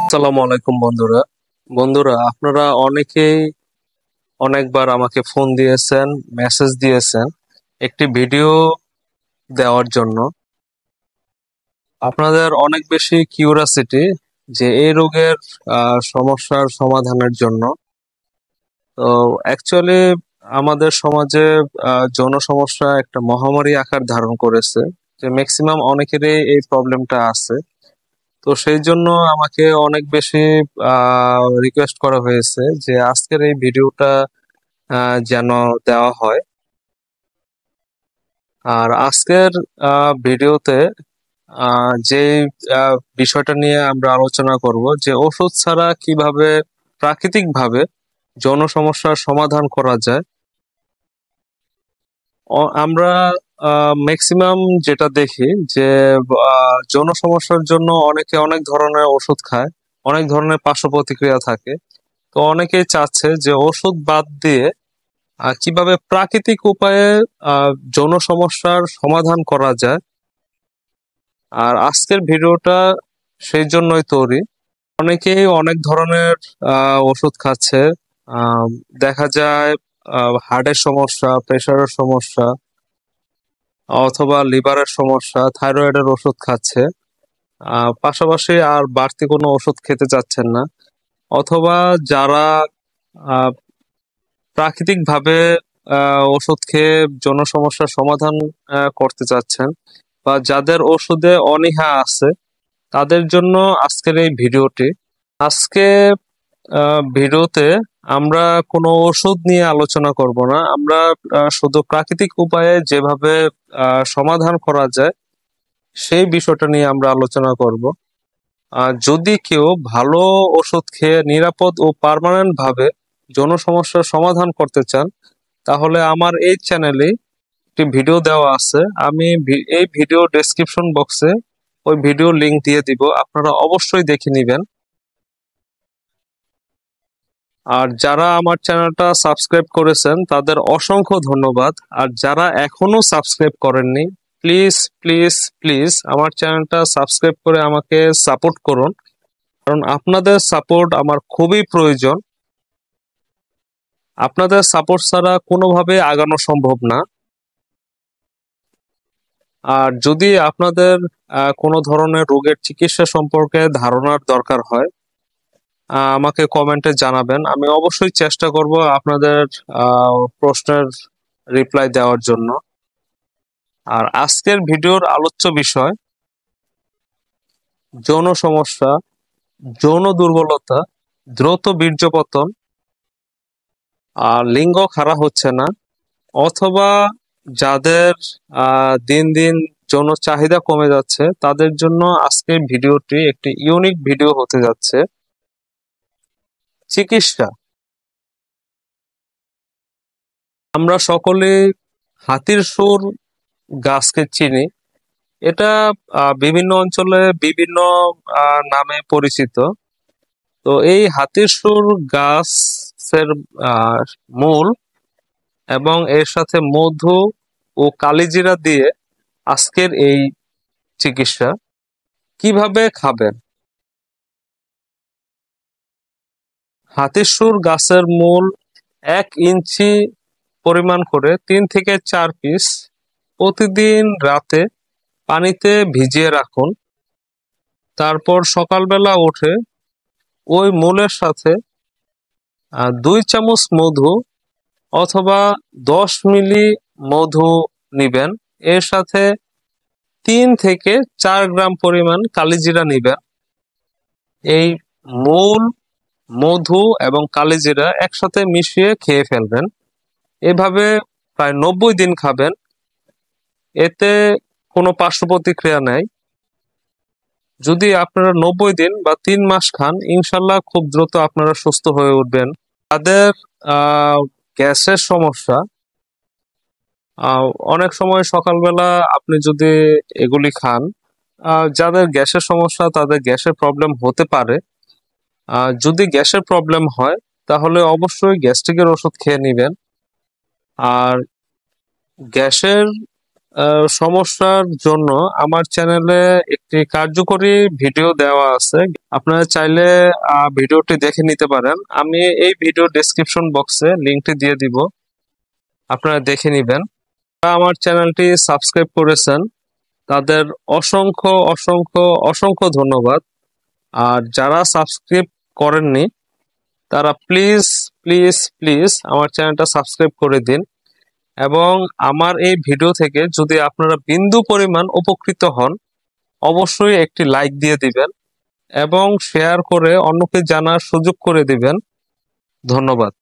আসসালামু আলাইকুম বন্ধুরা। আপনারা অনেকেই অনেকবার আমাকে ফোন দিয়েছেন, মেসেজ দিয়েছেন একটি ভিডিও দেওয়ার জন্য। আপনাদের অনেক বেশি কিউরিওসিটি যে এই রোগের সমস্যার সমাধানের জন্য। তো অ্যাকচুয়ালি আমাদের সমাজে যৌন সমস্যা একটা মহামারী আকার ধারণ করেছে, যে ম্যাক্সিমাম অনেকেরই এই প্রবলেমটা আছে। তো সেই জন্য আমাকে অনেক বেশি রিকোয়েস্ট করা হয়েছে যে আজকের এই ভিডিওটা যেন দেওয়া হয়। আর আজকের ভিডিওতে যে বিষয়টা নিয়ে আমরা আলোচনা করব, যে ওষুধ ছাড়া কিভাবে প্রাকৃতিকভাবে যৌন সমস্যার সমাধান করা যায়। আমরা ম্যাক্সিমাম যেটা দেখি যে যৌন সমস্যার জন্য অনেকে অনেক ধরনের ওষুধ খায়, অনেক ধরনের পার্শ্ব প্রতিক্রিয়া থাকে। তো অনেকেই চাচ্ছে যে ওষুধ বাদ দিয়ে কিভাবে প্রাকৃতিক উপায়ে যৌন সমস্যার সমাধান করা যায়। আর আজকের ভিডিওটা সেই জন্যই তৈরি। অনেকেই অনেক ধরনের ওষুধ খাচ্ছে। আহ, দেখা যায় হার্টের সমস্যা, প্রেশারের সমস্যা, অথবা লিভারের সমস্যা, থাইরয়েডের ওষুধ খাচ্ছে। পাশাপাশি আর বাড়তি কোনো ওষুধ খেতে চাচ্ছেন না। অথবা যারা আহ, প্রাকৃতিকভাবে ওষুধ খেয়ে যৌন সমস্যার সমাধান করতে চাচ্ছেন, বা যাদের ওষুধে অনীহা আছে, তাদের জন্য আজকের এই ভিডিওটি। আজকে ভিডিওতে আমরা কোনো ওষুধ নিয়ে আলোচনা করব না। আমরা শুধু প্রাকৃতিক উপায়ে যেভাবে সমাধান করা যায় সেই বিষয়টা নিয়ে আমরা আলোচনা করব। যদি কেউ ভালো ওষুধ খেয়ে নিরাপদ ও পার্মানেন্ট ভাবে যৌন সমস্যার সমাধান করতে চান, তাহলে আমার এই চ্যানেলে একটি ভিডিও দেওয়া আছে। আমি এই ভিডিও ডেসক্রিপশন বক্সে ওই ভিডিও লিংক দিয়ে দিব, আপনারা অবশ্যই দেখে নেবেন। আর যারা আমার চ্যানেলটা সাবস্ক্রাইব করেছেন তাদের অসংখ্য ধন্যবাদ। আর যারা এখনো সাবস্ক্রাইব করেননি, প্লিজ প্লিজ প্লিজ আমার চ্যানেলটা সাবস্ক্রাইব করে আমাকে সাপোর্ট করুন, কারণ আপনাদের সাপোর্ট আমার খুবই প্রয়োজন। আপনাদের সাপোর্ট ছাড়া কোনোভাবে আগানো সম্ভব না। আর যদি আপনাদের কোনো ধরনের রোগের চিকিৎসা সম্পর্কে ধারণার দরকার হয়, আমাকে কমেন্টে জানাবেন। আমি অবশ্যই চেষ্টা করব আপনাদের প্রশ্নের রিপ্লাই দেওয়ার জন্য। আর আজকের ভিডিওর আলোচ্য বিষয় যৌন সমস্যা, যৌন দুর্বলতা, দ্রুত বীর্যপতন, লিঙ্গ খাড়া হচ্ছে না, অথবা যাদের দিন দিন যৌন চাহিদা কমে যাচ্ছে, তাদের জন্য আজকের ভিডিওটি একটি ইউনিক ভিডিও হতে যাচ্ছে। চিকিৎসা। আমরা সকলে হাতির সুর গাছকে চিনি। এটা বিভিন্ন অঞ্চলে বিভিন্ন নামে পরিচিত। তো এই হাতির সুর গাছের মূল এবং এর সাথে মধু ও কালিজিরা দিয়ে আজকের এই চিকিৎসা। কিভাবে খাবেন? হাতির সুর গাছের মূল 1 ইঞ্চি পরিমাণ করে 3 থেকে 4 পিস প্রতিদিন রাতে পানিতে ভিজিয়ে রাখুন। তারপর সকালবেলা উঠে ওই মূলের সাথে 2 চামচ মধু অথবা 10 মিলি মধু নিবেন। এর সাথে 3 থেকে 4 গ্রাম পরিমাণ কালিজিরা নিবেন। এই মূল, মধু এবং কালিজিরা একসাথে মিশিয়ে খেয়ে ফেলবেন। এভাবে প্রায় 90 দিন খাবেন। এতে কোনো পার্শ্ব প্রতিক্রিয়া নেই। যদি আপনারা 90 দিন বা 3 মাস খান, ইনশাল্লাহ খুব দ্রুত আপনারা সুস্থ হয়ে উঠবেন। তাদের গ্যাসের সমস্যা, অনেক সময় সকালবেলা আপনি যদি এগুলি খান, যাদের গ্যাসের সমস্যা তাদের গ্যাসের প্রবলেম হতে পারে। যদি গ্যাসের প্রবলেম হয় তাহলে অবশ্যই গ্যাস্ট্রিকের ওষুধ খেয়ে নেবেন। আর গ্যাসের সমস্যার জন্য আমার চ্যানেলে একটি কার্যকরী ভিডিও দেওয়া আছে। আপনারা চাইলে ভিডিওটি দেখে নিতে পারেন। আমি এই ভিডিও ডেসক্রিপশন বক্সে লিঙ্কটি দিয়ে দিব, আপনারা দেখে নিবেন। আমার চ্যানেলটি সাবস্ক্রাইব করেছেন তাদের অসংখ্য অসংখ্য অসংখ্য ধন্যবাদ। আর যারা সাবস্ক্রাইব করেননি তারা প্লিজ প্লিজ প্লিজ আমার চ্যানেলটা সাবস্ক্রাইব করে দিন। এবং আমার এই ভিডিও থেকে যদি আপনারা বিন্দু পরিমাণ উপকৃত হন, অবশ্যই একটি লাইক দিয়ে দিবেন এবং শেয়ার করে অন্যকে জানার সুযোগ করে দিবেন। ধন্যবাদ।